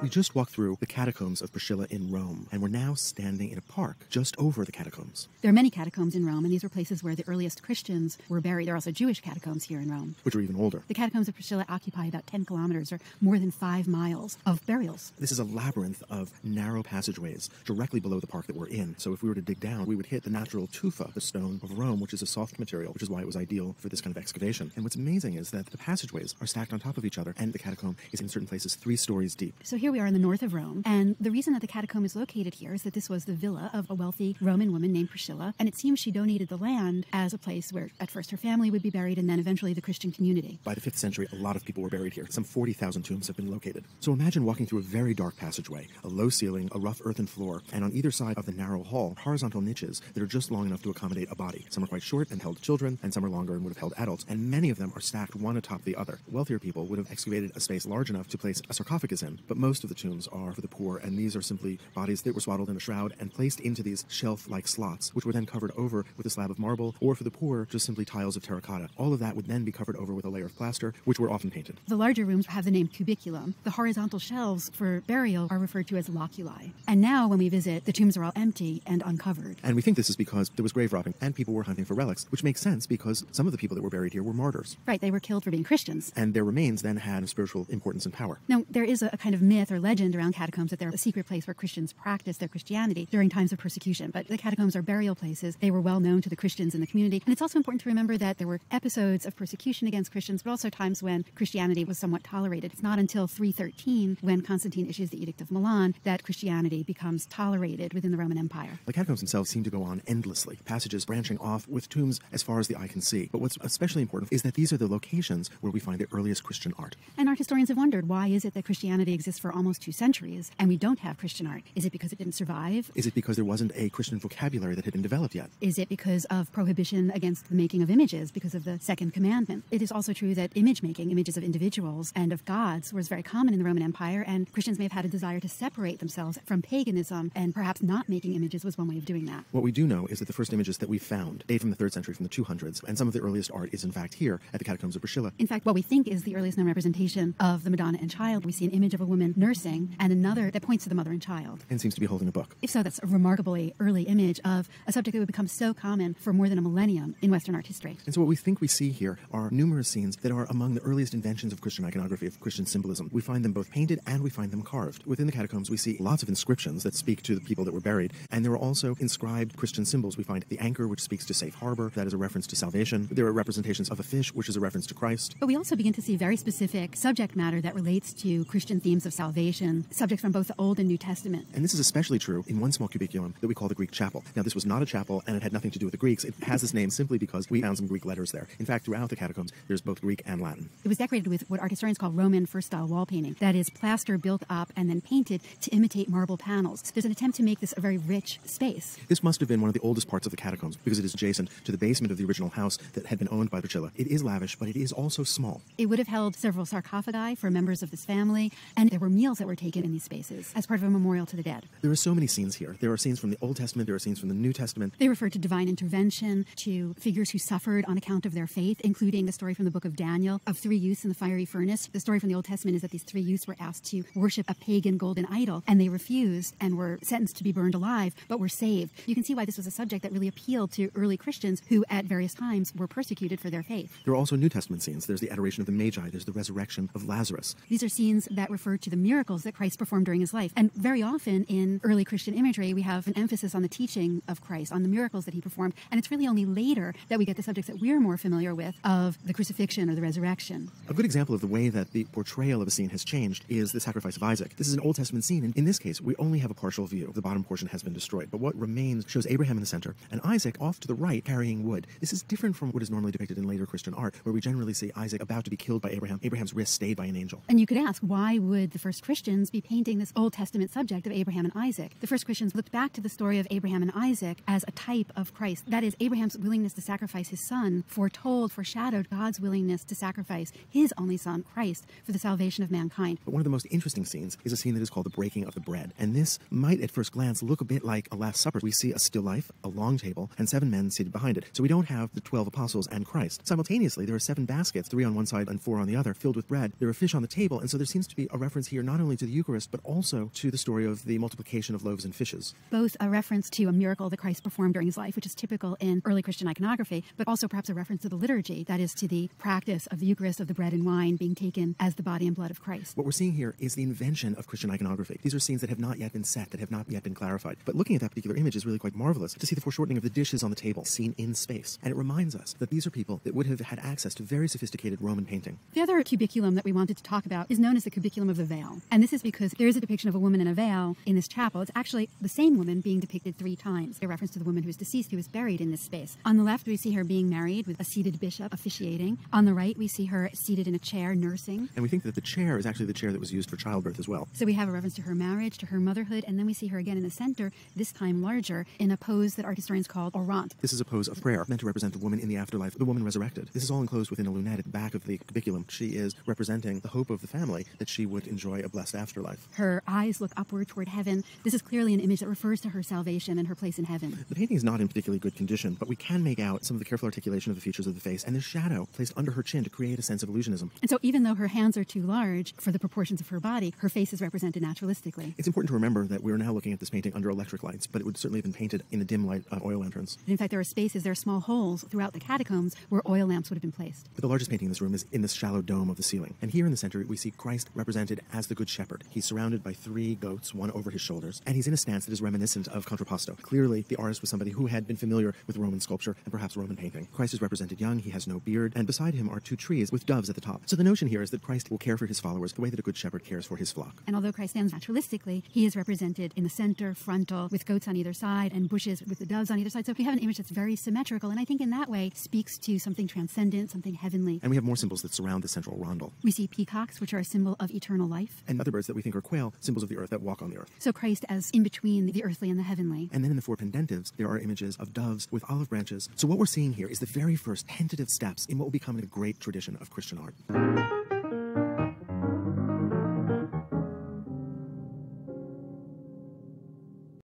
We just walked through the Catacombs of Priscilla in Rome, and we're now standing in a park just over the catacombs. There are many catacombs in Rome, and these were places where the earliest Christians were buried. There are also Jewish catacombs here in Rome, Which are even older. The Catacombs of Priscilla occupy about 10 kilometers, or more than 5 miles, of burials. This is a labyrinth of narrow passageways directly below the park that we're in. So if we were to dig down, we would hit the natural tufa, the stone of Rome, which is a soft material, which is why it was ideal for this kind of excavation. And what's amazing is that the passageways are stacked on top of each other, and the catacomb is in certain places 3 stories deep. So here we are in the north of Rome, and the reason that the catacomb is located here is that this was the villa of a wealthy Roman woman named Priscilla, and it seems she donated the land as a place where at first her family would be buried and then eventually the Christian community. By the 5th century, a lot of people were buried here. Some 40,000 tombs have been located. So imagine walking through a very dark passageway, a low ceiling, a rough earthen floor, and on either side of the narrow hall, horizontal niches that are just long enough to accommodate a body. Some are quite short and held children, and some are longer and would have held adults, and many of them are stacked one atop the other. Wealthier people would have excavated a space large enough to place a sarcophagus in, but most of the tombs are for the poor, and these are simply bodies that were swaddled in a shroud and placed into these shelf-like slots, which were then covered over with a slab of marble, or for the poor, just simply tiles of terracotta. All of that would then be covered over with a layer of plaster, which were often painted. The larger rooms have the name Cubiculum. The horizontal shelves for burial are referred to as loculi. And now when we visit, the tombs are all empty and uncovered. And we think this is because there was grave robbing and people were hunting for relics, which makes sense because some of the people that were buried here were martyrs. Right, they were killed for being Christians. And their remains then had spiritual importance and power. Now, there is a kind of myth or legend around catacombs that they're a secret place where Christians practice their Christianity during times of persecution. But the catacombs are burial places. They were well known to the Christians in the community. And it's also important to remember that there were episodes of persecution against Christians, but also times when Christianity was somewhat tolerated. It's not until 313, when Constantine issues the Edict of Milan, that Christianity becomes tolerated within the Roman Empire. The catacombs themselves seem to go on endlessly, passages branching off with tombs as far as the eye can see. But what's especially important is that these are the locations where we find the earliest Christian art. And art historians have wondered, why is it that Christianity exists for almost 2 centuries and we don't have Christian art? Is it because it didn't survive? Is it because there wasn't a Christian vocabulary that had been developed yet? Is it because of prohibition against the making of images, because of the second commandment? It is also true that image making, images of individuals and of gods, was very common in the Roman Empire, and Christians may have had a desire to separate themselves from paganism, and perhaps not making images was one way of doing that. What we do know is that the first images that we found date from the 3rd century, from the 200s, and some of the earliest art is in fact here at the Catacombs of Priscilla. In fact, what we think is the earliest known representation of the Madonna and Child. We see an image of a woman nursing and another that points to the mother and child. And seems to be holding a book. If so, that's a remarkably early image of a subject that would become so common for more than a millennium in Western art history. And so what we think we see here are numerous scenes that are among the earliest inventions of Christian iconography, of Christian symbolism. We find them both painted and we find them carved. Within the catacombs, we see lots of inscriptions that speak to the people that were buried, and there are also inscribed Christian symbols. We find the anchor, which speaks to safe harbor. That is a reference to salvation. There are representations of a fish, which is a reference to Christ. But we also begin to see very specific subject matter that relates to Christian themes of salvation, subjects from both the Old and New Testament. And this is especially true in one small cubiculum that we call the Greek chapel. Now, this was not a chapel, and it had nothing to do with the Greeks. It has this name simply because we found some Greek letters there. In fact, throughout the catacombs, there's both Greek and Latin. It was decorated with what art historians call Roman first-style wall painting. That is, plaster built up and then painted to imitate marble panels. There's an attempt to make this a very rich space. This must have been one of the oldest parts of the catacombs because it is adjacent to the basement of the original house that had been owned by Priscilla. It is lavish, but it is also small. It would have held several sarcophagi for members of this family, and there were meals that were taken in these spaces as part of a memorial to the dead. There are so many scenes here. There are scenes from the Old Testament, there are scenes from the New Testament. They refer to divine intervention, to figures who suffered on account of their faith, including the story from the book of Daniel of 3 youths in the fiery furnace. The story from the Old Testament is that these 3 youths were asked to worship a pagan golden idol, and they refused and were sentenced to be burned alive, but were saved. You can see why this was a subject that really appealed to early Christians who at various times were persecuted for their faith. There are also New Testament scenes. There's the adoration of the Magi, there's the resurrection of Lazarus. These are scenes that refer to the miracles that Christ performed during his life. And very often in early Christian imagery, we have an emphasis on the teaching of Christ, on the miracles that he performed. And it's really only later that we get the subjects that we're more familiar with of the crucifixion or the resurrection. A good example of the way that the portrayal of a scene has changed is the sacrifice of Isaac. This is an Old Testament scene, and in this case, we only have a partial view. The bottom portion has been destroyed, but what remains shows Abraham in the center and Isaac off to the right carrying wood. This is different from what is normally depicted in later Christian art, where we generally see Isaac about to be killed by Abraham. Abraham's wrist stayed by an angel. And you could ask, why would the first Christians be painting this Old Testament subject of Abraham and Isaac? The first Christians looked back to the story of Abraham and Isaac as a type of Christ. That is, Abraham's willingness to sacrifice his son foreshadowed God's willingness to sacrifice his only son, Christ, for the salvation of mankind. But one of the most interesting scenes is a scene that is called the breaking of the bread. And this might at first glance look a bit like a Last Supper. We see a still life, a long table, and 7 men seated behind it. So we don't have the 12 apostles and Christ. Simultaneously, there are 7 baskets, 3 on one side and 4 on the other, filled with bread. There are fish on the table, and so there seems to be a reference here not not only to the Eucharist, but also to the story of the multiplication of loaves and fishes. Both a reference to a miracle that Christ performed during his life, which is typical in early Christian iconography, but also perhaps a reference to the liturgy, that is to the practice of the Eucharist, of the bread and wine being taken as the body and blood of Christ. What we're seeing here is the invention of Christian iconography. These are scenes that have not yet been set, that have not yet been clarified. But looking at that particular image is really quite marvelous to see the foreshortening of the dishes on the table seen in space. And it reminds us that these are people that would have had access to very sophisticated Roman painting. The other cubiculum that we wanted to talk about is known as the Cubiculum of the Veil. And this is because there is a depiction of a woman in a veil in this chapel. It's actually the same woman being depicted 3 times, a reference to the woman who is deceased, who is buried in this space. On the left, we see her being married with a seated bishop officiating. On the right, we see her seated in a chair nursing. And we think that the chair is actually the chair that was used for childbirth as well. So we have a reference to her marriage, to her motherhood, and then we see her again in the center, this time larger, in a pose that art historians call orant. This is a pose of prayer meant to represent the woman in the afterlife, the woman resurrected. This is all enclosed within a lunette at the back of the cubiculum. She is representing the hope of the family that she would enjoy a blessed afterlife. Her eyes look upward toward heaven. This is clearly an image that refers to her salvation and her place in heaven. The painting is not in particularly good condition, but we can make out some of the careful articulation of the features of the face and the shadow placed under her chin to create a sense of illusionism. And so even though her hands are too large for the proportions of her body, her face is represented naturalistically. It's important to remember that we're now looking at this painting under electric lights, but it would certainly have been painted in a dim light oil lanterns. In fact, there are small holes throughout the catacombs where oil lamps would have been placed. But the largest painting in this room is in this shallow dome of the ceiling. And here in the center, we see Christ represented as the Good Shepherd. He's surrounded by 3 goats, one over his shoulders, and he's in a stance that is reminiscent of contrapposto. Clearly, the artist was somebody who had been familiar with Roman sculpture and perhaps Roman painting. Christ is represented young, he has no beard, and beside him are 2 trees with doves at the top. So the notion here is that Christ will care for his followers the way that a good shepherd cares for his flock. And although Christ stands naturalistically, he is represented in the center, frontal, with goats on either side and bushes with the doves on either side. So we have an image that's very symmetrical, and I think in that way speaks to something transcendent, something heavenly. And we have more symbols that surround the central rondel. We see peacocks, which are a symbol of eternal life. And other birds that we think are quail, symbols of the earth that walk on the earth. So Christ as in between the earthly and the heavenly. And then in the 4 pendentives, there are images of doves with olive branches. So what we're seeing here is the very first tentative steps in what will become a great tradition of Christian art.